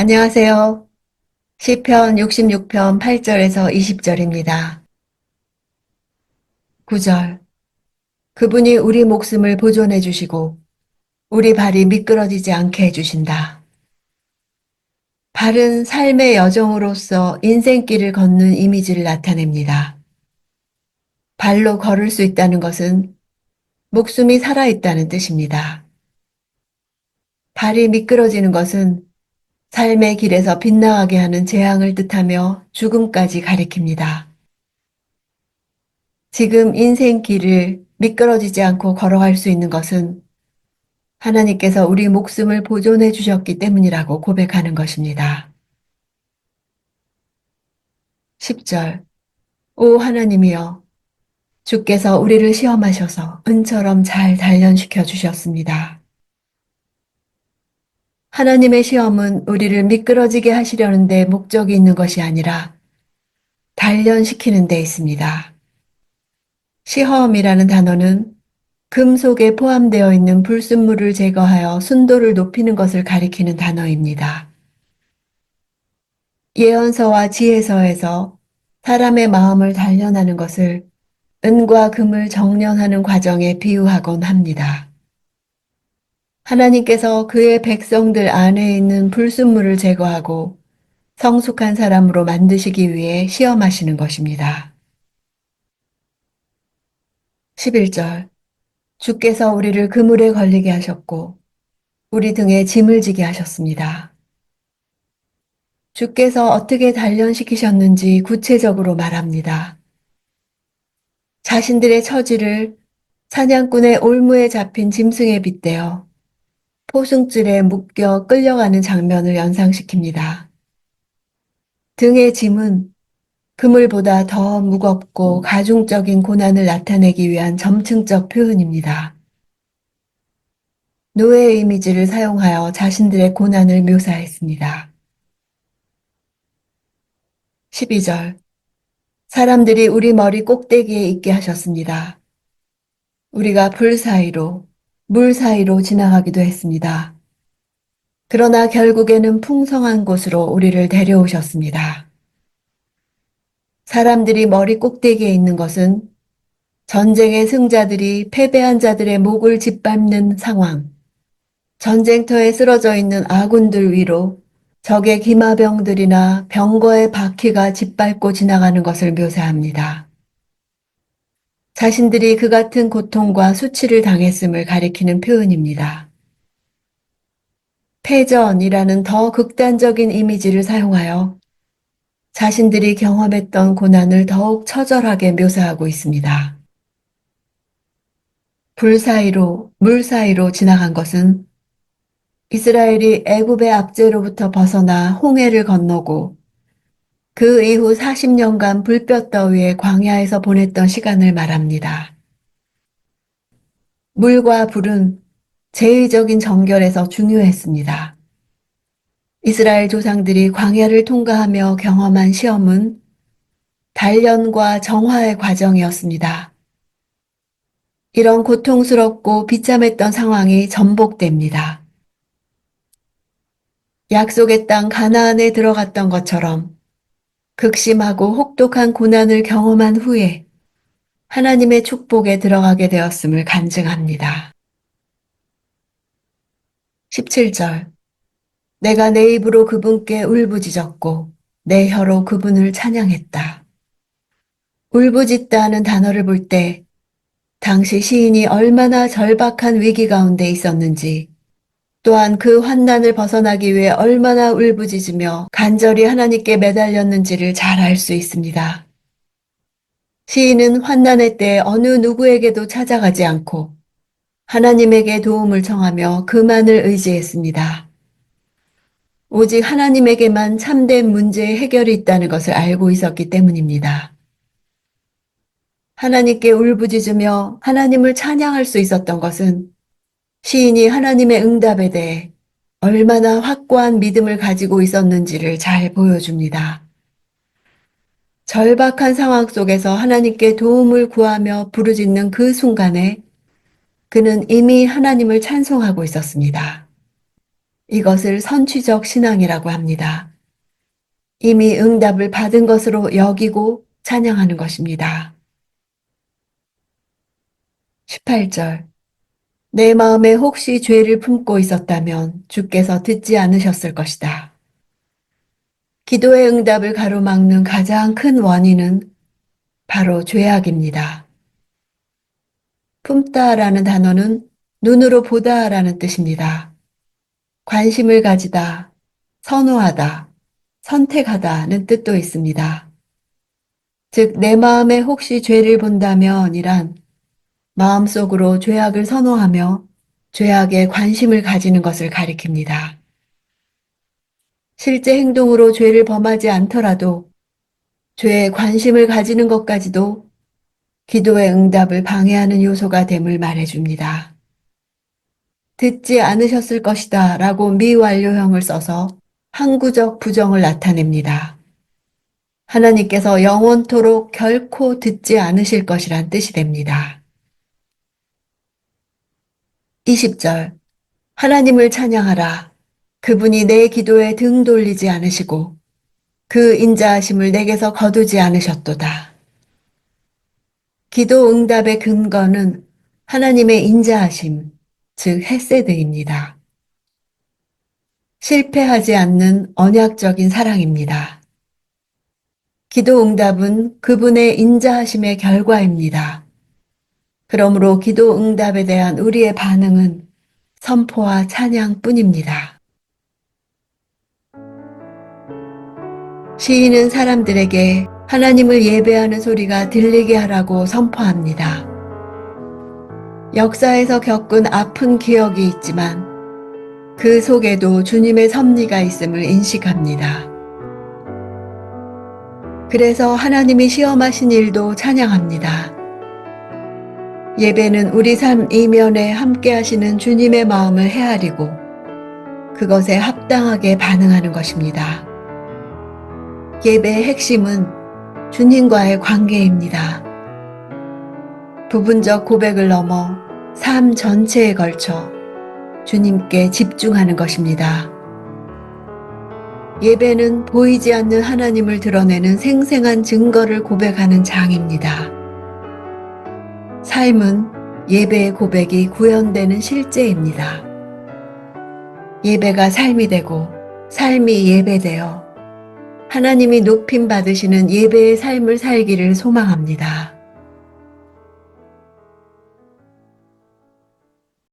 안녕하세요. 시편 66편 8절에서 20절입니다. 9절. 그분이 우리 목숨을 보존해 주시고 우리 발이 미끄러지지 않게 해 주신다. 발은 삶의 여정으로서 인생길을 걷는 이미지를 나타냅니다. 발로 걸을 수 있다는 것은 목숨이 살아있다는 뜻입니다. 발이 미끄러지는 것은 삶의 길에서 빗나가게 하는 재앙을 뜻하며 죽음까지 가리킵니다. 지금 인생 길을 미끄러지지 않고 걸어갈 수 있는 것은 하나님께서 우리 목숨을 보존해 주셨기 때문이라고 고백하는 것입니다. 10절. 오 하나님이여, 주께서 우리를 시험하셔서 은처럼 잘 단련시켜 주셨습니다. 하나님의 시험은 우리를 미끄러지게 하시려는 데 목적이 있는 것이 아니라 단련시키는 데 있습니다. 시험이라는 단어는 금속에 포함되어 있는 불순물을 제거하여 순도를 높이는 것을 가리키는 단어입니다. 예언서와 지혜서에서 사람의 마음을 단련하는 것을 은과 금을 정련하는 과정에 비유하곤 합니다. 하나님께서 그의 백성들 안에 있는 불순물을 제거하고 성숙한 사람으로 만드시기 위해 시험하시는 것입니다. 11절. 주께서 우리를 그물에 걸리게 하셨고 우리 등에 짐을 지게 하셨습니다. 주께서 어떻게 단련시키셨는지 구체적으로 말합니다. 자신들의 처지를 사냥꾼의 올무에 잡힌 짐승에 빗대어 포승줄에 묶여 끌려가는 장면을 연상시킵니다. 등의 짐은 그물보다 더 무겁고 가중적인 고난을 나타내기 위한 점층적 표현입니다. 노예의 이미지를 사용하여 자신들의 고난을 묘사했습니다. 12절. 사람들이 우리 머리 꼭대기에 있게 하셨습니다. 우리가 불 사이로, 물 사이로 지나가기도 했습니다. 그러나 결국에는 풍성한 곳으로 우리를 데려오셨습니다. 사람들이 머리 꼭대기에 있는 것은 전쟁의 승자들이 패배한 자들의 목을 짓밟는 상황, 전쟁터에 쓰러져 있는 아군들 위로 적의 기마병들이나 병거의 바퀴가 짓밟고 지나가는 것을 묘사합니다. 자신들이 그 같은 고통과 수치를 당했음을 가리키는 표현입니다. 패전이라는 더 극단적인 이미지를 사용하여 자신들이 경험했던 고난을 더욱 처절하게 묘사하고 있습니다. 불 사이로, 물 사이로 지나간 것은 이스라엘이 애굽의 압제로부터 벗어나 홍해를 건너고 그 이후 40년간 불볕더위에 광야에서 보냈던 시간을 말합니다. 물과 불은 제의적인 정결에서 중요했습니다. 이스라엘 조상들이 광야를 통과하며 경험한 시험은 단련과 정화의 과정이었습니다. 이런 고통스럽고 비참했던 상황이 전복됩니다. 약속의 땅 가나안에 들어갔던 것처럼 극심하고 혹독한 고난을 경험한 후에 하나님의 축복에 들어가게 되었음을 간증합니다. 17절. 내가 내 입으로 그분께 울부짖었고 내 혀로 그분을 찬양했다. 울부짖다 하는 단어를 볼 때 당시 시인이 얼마나 절박한 위기 가운데 있었는지, 또한 그 환난을 벗어나기 위해 얼마나 울부짖으며 간절히 하나님께 매달렸는지를 잘 알 수 있습니다. 시인은 환난의 때 어느 누구에게도 찾아가지 않고 하나님에게 도움을 청하며 그만을 의지했습니다. 오직 하나님에게만 참된 문제의 해결이 있다는 것을 알고 있었기 때문입니다. 하나님께 울부짖으며 하나님을 찬양할 수 있었던 것은 시인이 하나님의 응답에 대해 얼마나 확고한 믿음을 가지고 있었는지를 잘 보여줍니다. 절박한 상황 속에서 하나님께 도움을 구하며 부르짖는 그 순간에 그는 이미 하나님을 찬송하고 있었습니다. 이것을 선취적 신앙이라고 합니다. 이미 응답을 받은 것으로 여기고 찬양하는 것입니다. 18절. 내 마음에 혹시 죄를 품고 있었다면 주께서 듣지 않으셨을 것이다. 기도의 응답을 가로막는 가장 큰 원인은 바로 죄악입니다. 품다라는 단어는 눈으로 보다라는 뜻입니다. 관심을 가지다, 선호하다, 선택하다는 뜻도 있습니다. 즉, 내 마음에 혹시 죄를 본다면 이란 마음속으로 죄악을 선호하며 죄악에 관심을 가지는 것을 가리킵니다. 실제 행동으로 죄를 범하지 않더라도 죄에 관심을 가지는 것까지도 기도의 응답을 방해하는 요소가 됨을 말해줍니다. 듣지 않으셨을 것이다 라고 미완료형을 써서 항구적 부정을 나타냅니다. 하나님께서 영원토록 결코 듣지 않으실 것이란 뜻이 됩니다. 20절. 하나님을 찬양하라. 그분이 내 기도에 등 돌리지 않으시고 그 인자하심을 내게서 거두지 않으셨도다. 기도 응답의 근거는 하나님의 인자하심, 즉 헤세드입니다. 실패하지 않는 언약적인 사랑입니다. 기도 응답은 그분의 인자하심의 결과입니다. 그러므로 기도 응답에 대한 우리의 반응은 선포와 찬양뿐입니다. 시인은 사람들에게 하나님을 예배하는 소리가 들리게 하라고 선포합니다. 역사에서 겪은 아픈 기억이 있지만 그 속에도 주님의 섭리가 있음을 인식합니다. 그래서 하나님이 시험하신 일도 찬양합니다. 예배는 우리 삶 이면에 함께 하시는 주님의 마음을 헤아리고 그것에 합당하게 반응하는 것입니다. 예배의 핵심은 주님과의 관계입니다. 부분적 고백을 넘어 삶 전체에 걸쳐 주님께 집중하는 것입니다. 예배는 보이지 않는 하나님을 드러내는 생생한 증거를 고백하는 장입니다. 삶은 예배의 고백이 구현되는 실제입니다. 예배가 삶이 되고 삶이 예배되어 하나님이 높임 받으시는 예배의 삶을 살기를 소망합니다.